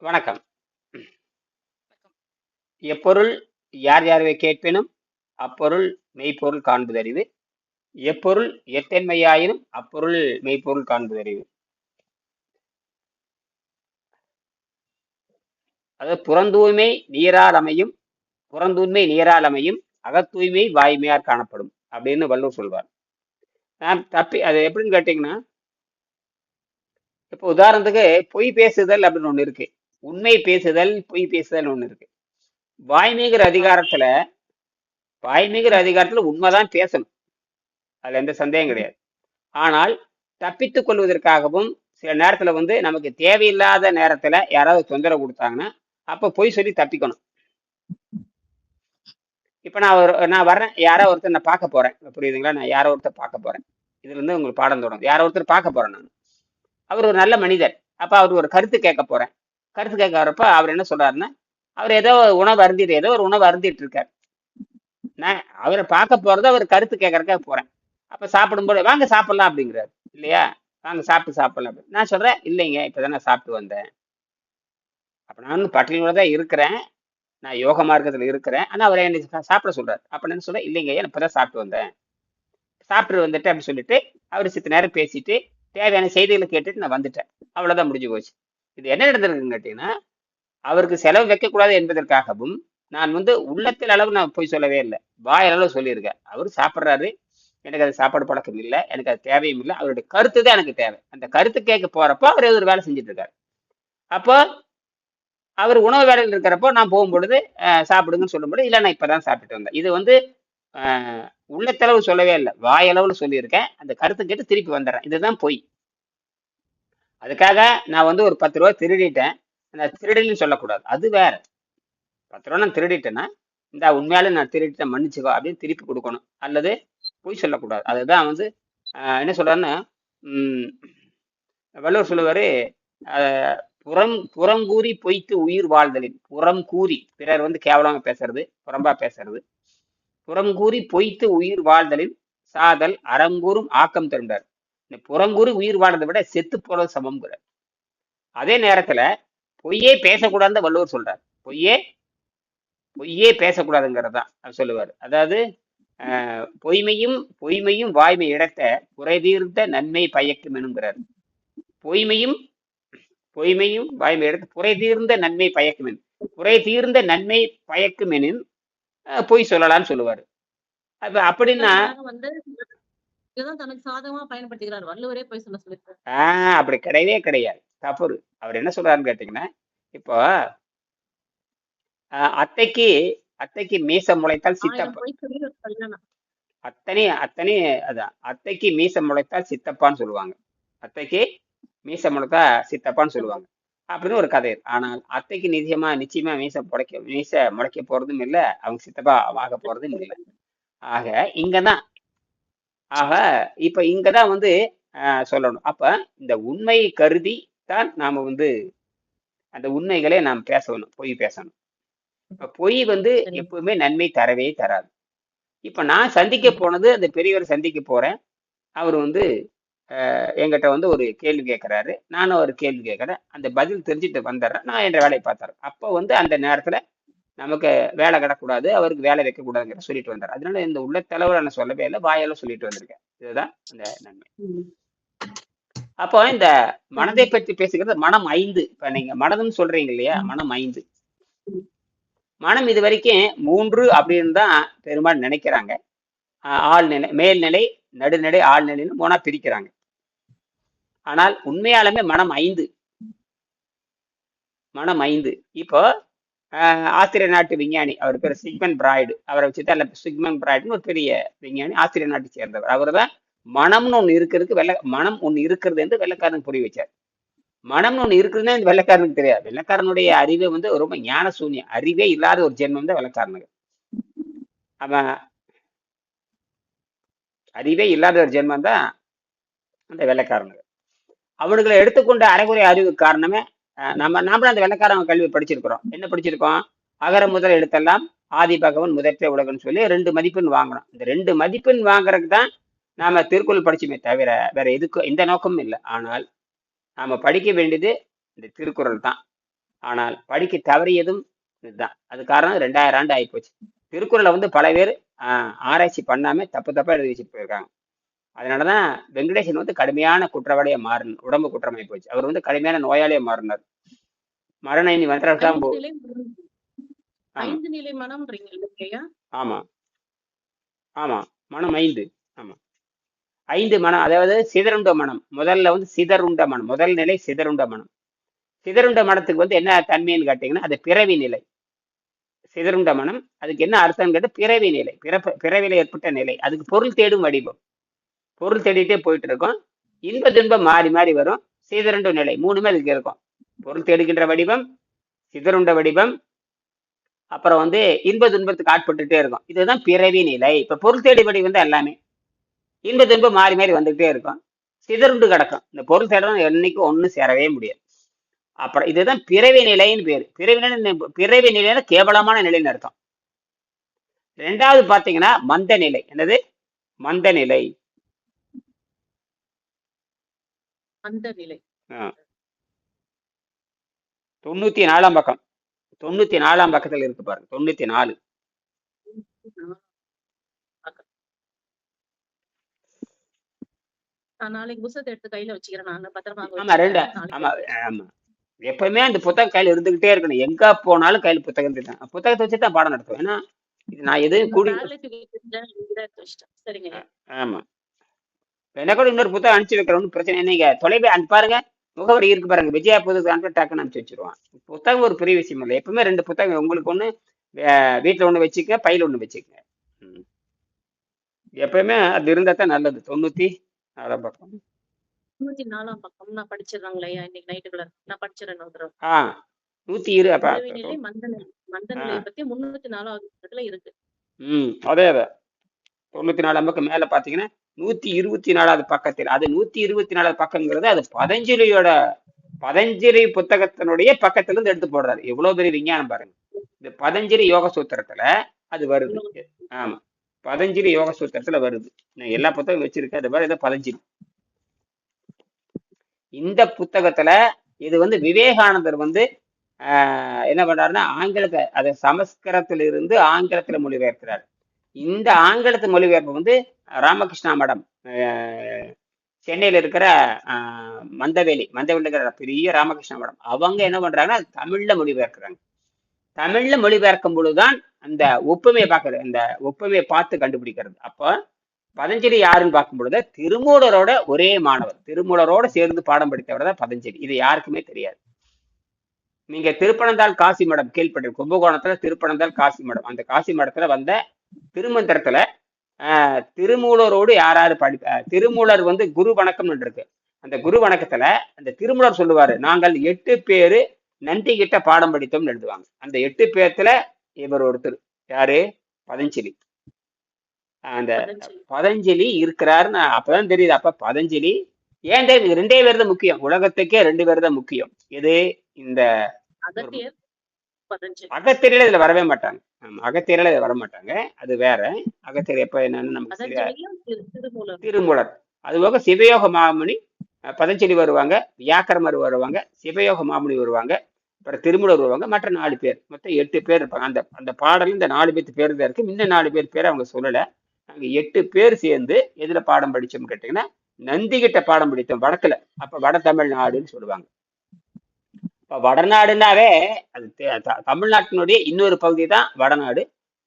வணக்கம். எப்பொருள் யார் யார்வை கேட்பினும் அப்பொருள் மெய்ப்பொருள் காண்பதறிவு. எப்பொருள் எத்தன்மையாயினும் அப்பொருள் மெய்ப்பொருள் காண்பதறிவு. அதாவது புறந்தூய்மை நீரால் அமையும் அகத்தூய்மை வாய்மையார் காணப்படும் அப்படின்னு வள்ளுவர் சொல்வார். நான் தப்பி அது எப்படின்னு கேட்டீங்கன்னா, இப்போ உதாரணத்துக்கு பொய் பேசுதல் அப்படின்னு ஒண்ணு இருக்கு. உண்மை பேசுதல், பொய் பேசுதல் ஒண்ணு இருக்கு. வாய்மைங்கிற அதிகாரத்துல உண்மைதான் பேசணும். அதுல எந்த சந்தேகம் கிடையாது. ஆனால் தப்பித்துக் கொள்வதற்காகவும் சில நேரத்துல நமக்கு தேவையில்லாத நேரத்துல யாராவது தொந்தரவு கொடுத்தாங்கன்னா அப்ப பொய் சொல்லி தப்பிக்கணும். இப்ப நான் வர்றேன், யாரோ ஒருத்தர் நான் பார்க்க போறேன், புரியுதுங்களா? நான் யாரோ ஒருத்தர் பார்க்க போறேன். இதுல இருந்து உங்களுக்கு பாடம் தொடங்கும். யாரோ ஒருத்தர் பார்க்க போறேன் நான். அவர் ஒரு நல்ல மனிதர். அப்ப அவர் ஒரு கருத்து கேட்க போறேன். கருத்து கேட்க வரப்ப அவர் என்ன சொல்றாருன்னா, அவர் ஏதோ ஒரு உணவு அருந்திட்டு இருக்காரு. நான் அவரை பார்க்க போறது அவர் கருத்து கேட்கறதுக்காக போறேன். அப்ப சாப்பிடும்போது வாங்க சாப்பிடலாம் அப்படிங்கிறாரு இல்லையா? வாங்க சாப்பிடலாம் அப்படின்னு. நான் சொல்றேன், இல்லைங்க இப்பதான் நான் சாப்பிட்டு வந்தேன். அப்ப நான் பட்டினியோட தான் இருக்கிறேன், நான் யோக மார்க்கத்துல இருக்கிறேன். ஆனா அவரை என்ன சாப்பிட சொல்றாரு. அப்ப என்ன சொல்றேன், இல்லைங்க இப்பதான் சாப்பிட்டு வந்தேன், சாப்பிட்டு வந்துட்டு அப்படின்னு சொல்லிட்டு அவர் சித்த நேரம் பேசிட்டு தேவையான செய்திகளை கேட்டுட்டு நான் வந்துட்டேன். அவ்வளவுதான், முடிஞ்சு போச்சு. இது என்ன நடந்திருக்குன்னு கேட்டீங்கன்னா, அவருக்கு செலவு வைக்கக்கூடாது என்பதற்காகவும் நான் உள்ளத்தில் அளவு நான் போய் சொல்லவே இல்லை, வாய் அளவு சொல்லியிருக்கேன். அவரு சாப்பிட்றாரு, எனக்கு அது சாப்பாடு பழக்கம் இல்லை, எனக்கு அது தேவையும் இல்லை, அவருடைய கருத்து தான் எனக்கு தேவை. அந்த கருத்து கேட்க போறப்போ அவர் ஒரு வேலை செஞ்சுட்டு இருக்காரு. அப்போ அவர் உணவு வேலையில் இருக்கிறப்போ நான் போகும்பொழுது சாப்பிடுங்கன்னு சொல்லும்போது இல்லை நான் இப்பதான் சாப்பிட்டுட்டு வந்தேன். இது உள்ளத்தளவு சொல்லவே இல்லை, வாயளவுல சொல்லியிருக்கேன். அந்த கருத்து கேட்டு திருப்பி வந்துடுறேன். இதுதான் பொய். அதுக்காக நான் ஒரு 10 ரூபா திருடிட்டேன், அந்த திருடலின்னு சொல்லக்கூடாது. அது வேற. 10 ரூபா நான் திருடிட்டேன்னா, இந்த உண்மையால நான் திருடிட்டேன் மன்னிச்சுக்கோ அப்படின்னு திருப்பி கொடுக்கணும். அல்லது பொய் சொல்லக்கூடாது. அதுதான் என்ன சொல்றாருன்னா, வள்ளுவர் சொல்லுவாரு, புறங்கூறி பொய்த்து உயிர் வாழ்தலின். புறம் கூறி பிறர் கேவலமா பேசுறது, புறம்பா பேசுறது, புறங்கூறி பொய்த்து உயிர் வாழ்தலின் சாதல் அறங்கூறும் ஆக்கம் தருண்டார். இந்த புறங்கூறி உயிர் வாழ்றதை விட செத்து போறது சமம்ங்கிறார். அதே நேரத்துல பொய்யே பேசக்கூடாதுன்னு வள்ளுவர் சொல்றார். பொய்யே பேசக்கூடாதுங்கிறது தான் சொல்லுவார். அதாவது பொய்மையும் வாய்மை இடத்த குறைதீர்ந்த நன்மை பயக்கும் எனுங்கிறார். பொய்மையும் வாய்மை இடத்த குறைதீர்ந்த நன்மை பயக்கும் எனும். குறைதீர்ந்த நன்மை பயக்கும் எனின் பொய் சொல்லலாம்னு சொல்லுவாரு. அப்ப அப்படின்னா அப்படி கிடையவே கிடையாது, தவறு. அவர் என்ன சொல்றாருன்னு கேட்டீங்கன்னா, இப்போ அத்தைக்கு மீச முளைத்தால் சித்தப்பா, அத்தைக்கு மீச முளைத்தால் சித்தப்பான்னு சொல்லுவாங்க. அத்தைக்கு மீச முளைத்தா சித்தப்பான்னு சொல்லுவாங்க அப்படின்னு ஒரு கதை. ஆனால் அத்தைக்கு நிச்சயமா மீச முளைக்க போறதும் இல்லை, அவங்க சித்தப்பா ஆக போறதும் இல்லை. ஆக இப்ப இங்கதான் சொல்லணும். அப்ப இந்த உண்மை கருதி தான் நாம அந்த உண்மைகளே நாம் பேசணும், பொய் பேசணும். இப்ப பொய் எப்பவுமே நன்மை தரவே தராது. இப்ப நான் சந்திக்க போனது, அந்த பெரியவர் சந்திக்க போறேன். அவர் என்கிட்ட ஒரு கேள்வி கேட்கிறாரு, நானும் ஒரு கேள்வி கேட்கிறேன். அந்த பதில் தெரிஞ்சுட்டு வந்துடுறேன், நான் என்ற வேலையை பார்த்துறேன். அப்போ அந்த நேரத்துல நமக்கு வேலை கிடக்கூடாது, அவருக்கு வேலை வைக்க கூடாதுங்கிற சொல்லிட்டு வந்தார். அதனால இந்த உள்ளத்தளவுல நான் சொல்லவே இல்லை, வாயால சொல்லிட்டு வந்திருக்கேன். இதுதான் அந்த நன்மை. அப்போ இந்த மனதை பற்றி பேசுகிறது மனம் 5. இப்ப நீங்க மனதுன்னு சொல்றீங்க இல்லையா, மனம் 5. மனம் இது வரைக்கும் 3 அப்படின்னு தான் பெரும்பாலும் நினைக்கிறாங்க. ஆழ்நிலை, மேல்நிலை, நடுநிலை, ஆழ்நிலைன்னு 3 பிரிக்கிறாங்க. ஆனால் உண்மையாலுமே மனம் 5. இப்போ ஆஸ்திரிய நாட்டு விஞ்ஞானி, அவர் பேர் சிக்மண்ட் பிராய்டு. அவரை வச்சுதான் சிக்மண்ட் பிராய்டுன்னு ஒரு பெரிய விஞ்ஞானி, ஆஸ்திரிய நாட்டை சேர்ந்தவர். அவர் தான் மனம்னு ஒண்ணு இருக்கிறது என்று வெள்ளைக்காரனுக்கு புரிய வச்சார். மனம்னு ஒண்ணு இருக்குதுன்னா இந்த வெள்ளைக்காரனுக்கு தெரியாது. வெள்ளைக்காரனுடைய அறிவே ரொம்ப ஞான சூன்யம், அறிவே இல்லாத ஒரு ஜென்மம் தான் வெள்ளைக்காரனுக்கு. அவன் அறிவே இல்லாத ஒரு ஜென்மம் தான் அந்த வெள்ளைக்காரனுக்கு. அவனுங்களை எடுத்துக்கொண்ட அரைகுறை அறிவு காரணமே நாமளும் அந்த வெள்ளைக்காரன் கல்வி படிச்சிருக்கிறோம். என்ன படிச்சிருக்கோம்? அகர முதல் எழுத்தெல்லாம் ஆதி பகவன் முதற்றே உலகம்னு சொல்லி 2 மதிப்பெண் வாங்கணும். இந்த 2 மதிப்பெண் வாங்குறதுக்கு தான் நாம திருக்குறள் படிச்சுமே தவிர வேற எந்த நோக்கமும் இல்லை. ஆனால் நாம படிக்க வேண்டியது இந்த திருக்குறள் தான். ஆனால் படிக்க தவறியதும் இதுதான். அது காரணம் 2000 ஆண்டு ஆகிப்போச்சு. திருக்குறளை வந்து பல பேர் ஆராய்ச்சி பண்ணாம தப்பு தப்பா எழுதி வச்சுட்டு போயிருக்காங்க. அதனாலதான் வெங்கடேசன் வந்து கடுமையான குற்றவாளியா மாறினார். உடம்பு குற்றமாயி போச்சு. அவர் வந்து கடுமையான நோயாளியா மாறினார். மரண இனி வந்தால் ஐந்து நிலை ஆமா 5 நிலை மனம்ன்றீங்க இல்லையா? ஆமா ஆமா மனம் 5. ஆமா 5 மனம், அதாவது சிதறுண்ட மனம். முதல்ல வந்து சிதறுண்ட மனம், முதல் நிலை சிதறுண்ட மனம். சிதறுண்ட மனத்துக்கு வந்து என்ன தன்மைன்னு கேட்டீங்கன்னா, அது பிறவி நிலை. சிதறுண்ட மனம், அதுக்கு என்ன அர்த்தம்னு கேட்டு பிறவி நிலை, பிறவில ஏற்பட்ட நிலை. அதுக்கு பொருள் தேடும் வடிவம். பொருள் தேடிட்டே போயிட்டு இருக்கோம். இன்ப துன்பம் மாறி மாறி வரும். சிதறுண்ட நிலை 3மே அதுக்கு இருக்கும். பொருள் தேடுகின்ற வடிவம், சிதறுண்ட வடிவம், அப்புறம் வந்து இன்ப துன்பத்துக்கு ஆட்பட்டுட்டே இருக்கும். இதுதான் பிறவி நிலை. இப்ப பொருள் தேடி வடிவம் வந்து எல்லாமே இன்ப துன்பம் மாறி மாறி வந்துகிட்டே இருக்கும். சிதறுண்டு கிடக்கும். இந்த பொருள் தேடலாம் என்னைக்கும் ஒண்ணு சேரவே முடியாது. அப்புறம் இதுதான் பிறவி நிலைன்னு பேரு. பிறவி நிலைன்னா கேவலமான நிலைன்னு அர்த்தம். 2வது பாத்தீங்கன்னா மந்த நிலை. என்னது? மந்த நிலை. மந்த நிலை 94ஆம் பக்கம். 94ஆம் பக்கத்துல இருக்கு பாருங்க. 94. நான் நாளைக்கு புத்தகத்தை எடுத்து கையில வச்சுக்கிறேன். நான் பத்திரமா ஆமா 2. ஆமா ஆமா எப்பவுமே அந்த புத்தகம் கையில இருந்துகிட்டே இருக்கணும். எங்க போனாலும் கையில புத்தகம் தான். புத்தகத்தை வச்சுதான் பாடம் நடத்துவேன். ஏன்னா இது நான் எதுவும் கூடி சரிங்க. ஆமா என்ன கூட இன்னொரு புத்தகம் அனுப்பிச்சு வைக்கிற ஒன்றும் பிரச்சனை. நீங்க அந்த பாருங்க, முகவரி இருக்கு பாருங்க, விஜயா புத்தகம் அனுப்பி டக்குன்னு அனுப்பிச்சு வச்சிருவான். புத்தகம் ஒரு பெரிய விஷயம் இல்லை. எப்பவுமே 2 புத்தகம், உங்களுக்கு ஒண்ணு வீட்டுல ஒண்ணு வச்சுக்க, பையில ஒண்ணு வச்சுக்கங்க. எப்பவுமே அது இருந்தா தான் நல்லது. 94ஆம் பக்கம். 94ஆம் பக்கம் நான் படிச்சிடுறாங்களே இன்னைக்கு நைட்டுக்குள்ள. நான் படிச்சிடறேன். 120 அப்ப நிலை மந்த நிலையை பத்தி 304ஆவது பக்கத்துல இருக்கு. அதே 94ஆம் பக்கம் மேல பாத்தீங்கன்னா 124ஆவது பக்கத்தில், அது 124ஆவது பக்கங்கிறது அது பதஞ்சலி புத்தகத்தினுடைய பக்கத்துல இருந்து எடுத்து போடுறாரு. எவ்வளவு பெரிய விஞ்ஞானம் பாருங்க. இந்த பதஞ்சலி யோக சூத்திரத்துல அது வருது. ஆமா பதஞ்சலி யோக சூத்திரத்துல வருது. நான் எல்லா புத்தகம் வச்சிருக்கேன். அது மாதிரி பதஞ்சலி. இந்த புத்தகத்துல இது வந்து விவேகானந்தர் வந்து என்ன பண்றாருன்னா, ஆங்கிலத்தை அதை சமஸ்கிருதத்திலிருந்து ஆங்கிலத்துல மொழிபெயர்க்கிறார். இந்த ஆங்கிலத்து மொழிபெயர்ப்பு வந்து ராமகிருஷ்ணா மடம், சென்னையில இருக்கிற மந்தவேலி இருக்கிற பெரிய ராமகிருஷ்ணா மடம், அவங்க என்ன பண்றாங்கன்னா தமிழ்ல மொழிபெயர்க்கிறாங்க. தமிழ்ல மொழிபெயர்க்கும் பொழுதுதான் அந்த ஒப்புமையை பார்க்கறது, அந்த ஒப்புமையை பார்த்து கண்டுபிடிக்கிறது. அப்போ பதஞ்சலி யாருன்னு பார்க்கும் பொழுது திருமூலரோட ஒரே மாணவர், திருமூலரோட சேர்ந்து பாடம் படித்தவர் தான் பதஞ்சலி. இது யாருக்குமே தெரியாது. நீங்க திருப்பனந்தாள் காசி மடம் கேள்விப்பட்டு, கும்பகோணத்துல திருப்பனந்தாள் காசி மடம், அந்த காசி மடத்துல வந்த திருமந்திரத்துல திருமூலரோடு யாராரு திருமூலர் வந்து குரு வணக்கம்னு இருக்கு. அந்த குரு வணக்கத்துல அந்த திருமூலர் சொல்லுவாரு, நாங்கள் 8 பேரு நந்தி கிட்ட பாடம் படித்தோம்னு எழுதுவாங்க. அந்த 8 பேர்த்துல இவர் ஒருத்தர். யாரு? பதஞ்சலி. அந்த பதஞ்சலி இருக்கிறாருன்னு அப்பதான் தெரியுது. அப்ப பதஞ்சலி ஏன் 2 பேர் தான் முக்கியம். உலகத்துக்கே 2 பேர் தான் முக்கியம். எது? இந்த அகத்தியரில இதுல வரவே மாட்டாங்க. அகத்தியரில வர மாட்டாங்க. அது வேற. அகத்தியர் எப்ப என்னன்னு நமக்கு திருமூலர். அதுபோக சிவயோக மாமுனி, பதஞ்சலி வருவாங்க, வியாக்கரமர் வருவாங்க, சிவயோக மாமுனி வருவாங்க, அப்புறம் திருமூலர் வருவாங்க, மற்ற 4 பேர், மொத்தம் 8 பேர் இருப்பாங்க. அந்த பாடல் இந்த 4 பேர் பேர் தான் இருக்கு. இன்னும் 4 பேர் அவங்க சொல்லல. நாங்க 8 பேர் சேர்ந்து எதுல பாடம் படிச்சோம்னு கேட்டீங்கன்னா, நந்தி கிட்ட பாடம் படித்தோம் வடக்குல. அப்ப வட தமிழ்நாடுன்னு சொல்லுவாங்க. இப்ப வடநாடுனாவே அது தமிழ்நாட்டினுடைய இன்னொரு பகுதி தான் வடநாடு.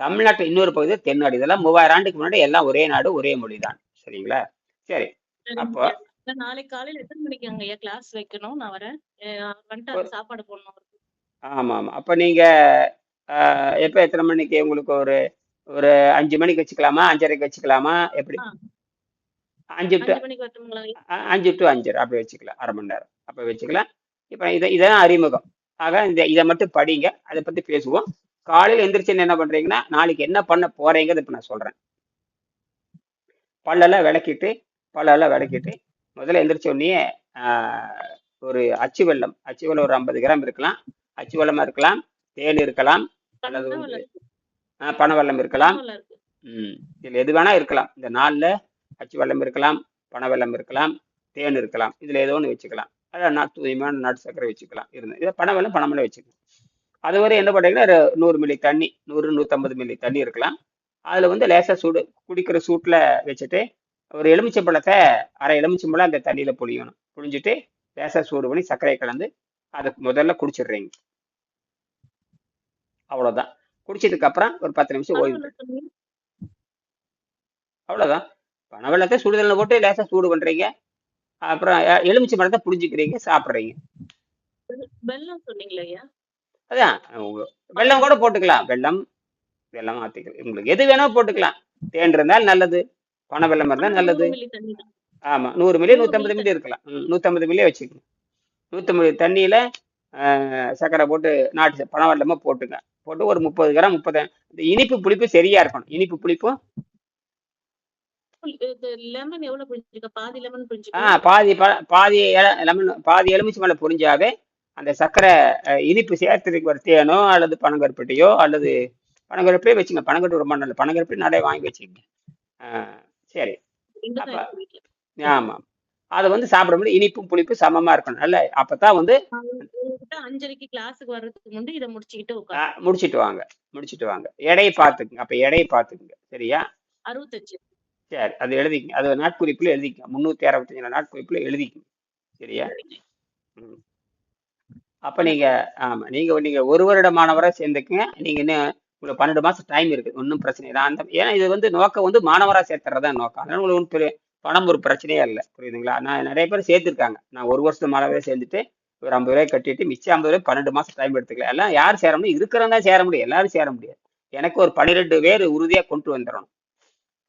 தமிழ்நாட்டு இன்னொரு பகுதி தென்னாடு. இதெல்லாம் 3000 ஆண்டுக்கு முன்னாடி எல்லாம் ஒரே நாடு, ஒரே மொழி தான். சரிங்களா? சரி. அப்போ நாளைக்கு காலையில எத்தனை மணிக்கு அங்க கிளாஸ் வைக்கணும்? நான் வரேன். சாப்பாடு போடணும். ஆமா ஆமா. அப்ப நீங்க எப்ப எத்தனை மணிக்கு? உங்களுக்கு ஒரு 5 மணிக்கு வச்சுக்கலாமா, 5:30க்கு வச்சுக்கலாமா, எப்படி? 5 to 5:30 அப்படி வச்சுக்கலாம். அரை மணி நேரம் அப்ப வச்சுக்கலாம். இப்ப இதான் அறிமுகம். ஆக இதை மட்டும் படிங்க. அதை பத்தி பேசுவோம். காலையில் எந்திரிச்சு என்ன பண்றீங்கன்னா, நாளைக்கு என்ன பண்ண போறீங்கிறது இப்ப நான் சொல்றேன். பல்லெல்லாம் விளக்கிட்டு முதல்ல எந்திரிச்ச உடனே ஒரு அச்சு வெல்லம் ஒரு 50 கிராம் இருக்கலாம். அச்சு வெல்லமா இருக்கலாம், தேன் இருக்கலாம், அல்லது பனை வெல்லம் இருக்கலாம். இதுல எது வேணா இருக்கலாம். இந்த 4ல அச்சு வெல்லம் இருக்கலாம், பனை வெல்லம் இருக்கலாம், தேன் இருக்கலாம். இதுல ஏதோ ஒன்று வச்சுக்கலாம். அதான் தூய்மையான நாட்டு சர்க்கரை வச்சுக்கலாம். இதை பனவெல்லம் பனமலை வச்சுக்கலாம். அதுவரை என்ன பண்ணுறீங்கன்னா 100 மில்லி தண்ணி, 100-150 மில்லி தண்ணி இருக்கலாம். அதில் வந்து லேசாக சூடு, குடிக்கிற சூட்டில் வச்சுட்டு ஒரு எலுமிச்சம்பழத்தை அரை எலுமிச்சம்பழம் அந்த தண்ணியில் புழியணும். புழிஞ்சிட்டு லேசாக சூடு பண்ணி சர்க்கரை கலந்து அதை முதல்ல குடிச்சிடுறீங்க. அவ்வளோதான். குடிச்சதுக்கு அப்புறம் ஒரு 10 நிமிஷம் ஓய்வு. பனவெல்லம் சொன்னீங்க. அவ்வளோதான். பனவெல்லத்தை சுடுதலில் போட்டு லேசாக சூடு பண்ணுறீங்க. அப்புறம் எலுமிச்சம்பழத்தை புழிஞ்சிக்கிறீங்க, சாப்பிட்றீங்க. வெல்லம் சொன்னீங்களா ஐயா? அதான் வெல்லம் கூட போட்டுக்கலாம். வெல்லம் மாற்றிக்கலாம். உங்களுக்கு எது வேணா போட்டுக்கலாம். தேன் இருந்தால் நல்லது, பனை வெல்லம் இருந்தால் நல்லது. 100 மில்லி தண்ணி தான். ஆமாம், 100 மில்லி 100 150 மில்லி மில்லி இருக்கலாம். 150 மில்லியே வச்சுக்கணும். 150 தண்ணியில் சர்க்கரை போட்டு நாட்டு பனை வெல்லமாக போட்டுங்க. போட்டு ஒரு 30 கிராம் 30 இந்த இனிப்பு புளிப்பு சரியா இருக்கணும். இனிப்பு புளிப்பும் லெமன் எவ்வளவு புரிஞ்சுக்க? பாதி லெமன் பாதி லெமன், பாதி எலுமிச்சம்பழம் புரிஞ்சாவே அந்த சர்க்கரை இனிப்பு சேர்த்துக்கு ஒரு தேனோ அல்லது பனங்கருப்பட்டியோ அல்லது பனங்கருப்பே வச்சுங்க. பனங்கருப்பு ரொம்ப நல்லது. பனங்கருப்பே நிறைய வாங்கி வச்சுக்கங்க. சரி. அப்ப ஆமாம், அதை வந்து சாப்பிடும்போது இனிப்பும் புளிப்பும் சமமா இருக்கணும். நல்ல அப்பதான் வந்து 5:30 கிளாஸுக்கு வர்றதுக்கு முன்னாடி இதை முடிச்சிட்டு வாங்க. எடையை பார்த்துக்குங்க. அப்ப எடையை பார்த்துக்குங்க. சரியா? 65. சரி, அது எழுதிக்கங்க. அது நாட்குறிப்புல எழுதிக்கங்க. 365 நாட்குறிப்புல எழுதிக்கங்க. சரியா? அப்ப நீங்க நீங்க ஒரு வருட மாணவரா சேர்ந்துக்குங்க. நீங்க இன்னும் உங்களுக்கு 12 மாசம் டைம் இருக்கு. ஒன்றும் பிரச்சனை இல்லை. ஏன்னா இது வந்து நோக்கம் வந்து மாணவரா சேர்த்துறதா நோக்கம். அதனால உங்களுக்கு ஒன்றும் பணம் ஒரு பிரச்சனையே இல்லை. புரியுதுங்களா? நான் நிறைய பேர் சேர்த்துருக்காங்க. நான் ஒரு வருஷத்து மாணவரே சேர்ந்துட்டு ஒரு 50 ரூபாய் கட்டிட்டு மிச்சம் 50 ரூபாய் 12 மாசம் டைம் எடுத்துக்கலாம். எல்லாம் யார் சேர முடியும்? இருக்கிறவங்க தான் சேர முடியும். எல்லாரும் சேர முடியாது. எனக்கு ஒரு 12 பேர் உறுதியா கொண்டு வந்துடணும்.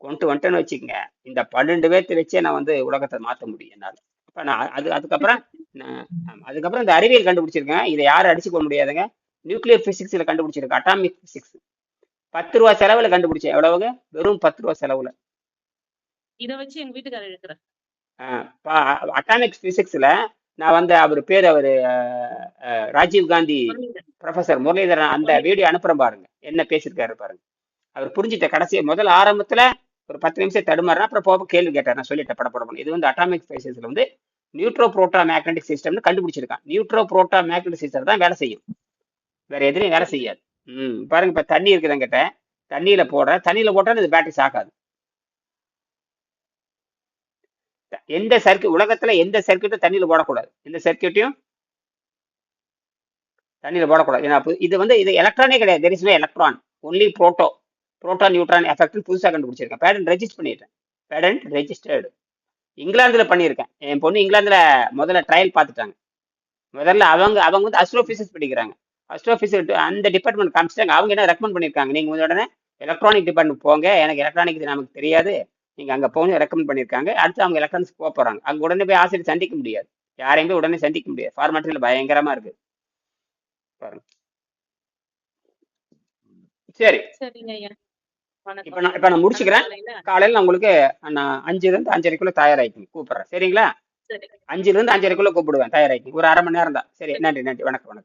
கொண்டு வந்துட்டேன்னு வச்சுக்கோங்க, இந்த 12 பேர்த்தை வச்சே நான் வந்து உலகத்தை மாற்ற முடியும் என்னால். அப்ப நான் அதுக்கப்புறம் இந்த அறிவியல் கண்டுபிடிச்சிருக்கேன். இதை யாரும் அடிச்சுக்க முடியாதுங்க. நியூக்ளியர் பிசிக்ஸ்ல கண்டுபிடிச்சிருக்கேன். அட்டாமிக் பிசிக்ஸ் 10 ரூபா செலவுல கண்டுபிடிச்சேன். எவ்வளவுங்க? வெறும் 10 ரூபா செலவுல. இதை வச்சு எங்க வீட்டுக்காரர் இருக்கிறேன். அட்டாமிக் பிசிக்ஸ்ல நான் வந்து அவரு ராஜீவ் காந்தி ப்ரொஃபசர் முரளிதரன் அந்த வீடியோ அனுப்புறேன் பாருங்க. என்ன பேசியிருக்காரு பாருங்க. அவர் புரிஞ்சுட்ட. கடைசி முதல் ஆரம்பத்துல ஒரு 10 நிமிஷம் தடுமாறினா அப்புறம் போக கேள்வி கேட்டார். நான் சொல்லிட்டேன் படப்படணும். இது வந்து அட்டாமிக் பிசிக்ஸ்ல வந்து நியூட்ரோ parotta magnetic சிஸ்டம்னு கண்டுபிடிச்சிருக்கான். நியூட்ரோ parotta magnetic system தான் வேலை செய்யும். வேற எதுலையும் வேலை செய்யாது. பாருங்க, இப்ப தண்ணி இருக்குதுங்கிட்ட தண்ணியில போட்டா இது பேட்டரிஸ் ஆகாது. எந்த சர்க்கியூட் உலகத்துல எந்த சர்க்கியூட்டும் தண்ணியில போடக்கூடாது. எந்த சர்க்கியூட்டையும் தண்ணியில போடக்கூடாது. ஏன்னா இது வந்து இது எலக்ட்ரானே கிடையாது. There is no electron, only proton neutron effect புதுசாக கண்டுபிடிச்சிருக்கேன். பேட்டன்ட் ரெஜிஸ்டர் பண்ணிட்டேன். Patent registered. இங்கிலாந்துல பண்ணியிருக்கேன். என் பொண்ணு இங்கிலாந்துல முதல்ல ட்ரையல் பார்த்துட்டாங்க. முதல்ல அவங்க வந்து அஸ்ட்ரோபிசிக்ஸ் படிக்கிறாங்க. அஸ்ட்ரோபிசிக்ஸ் அந்த டிபார்ட்மெண்ட் காமிச்சிட்டாங்க. அவங்க என்ன ரெக்கமெண்ட் பண்ணியிருக்காங்க, நீங்க உடனே எலக்ட்ரானிக் டிபார்ட்மெண்ட் போங்க, எனக்கு எலக்ட்ரானிக் நமக்கு தெரியாது, நீங்க அங்க போக ரெக்கமெண்ட் பண்ணியிருக்காங்க. அடுத்து அவங்க எலக்ட்ரானிக்ஸ் போறாங்க. அங்க உடனே போய் ஆசிரியர் சந்திக்க முடியாது. யாரையும் போய் உடனே சந்திக்க முடியாது. ஃபார்மாலிட்டியில பயங்கரமா இருக்கு பாருங்க. சரி, இப்ப நான் முடிச்சுக்கிறேன். காலையில நான் உங்களுக்கு 5 to 5:30 தயாராகிக்கணும். கூப்பிடுறேன். சரிங்களா? 5 to 5:30 கூப்பிடுவேன். தயாராகிக்கணும். ஒரு அரை மணி நேரம் தான். சரி, நன்றி. வணக்கம்.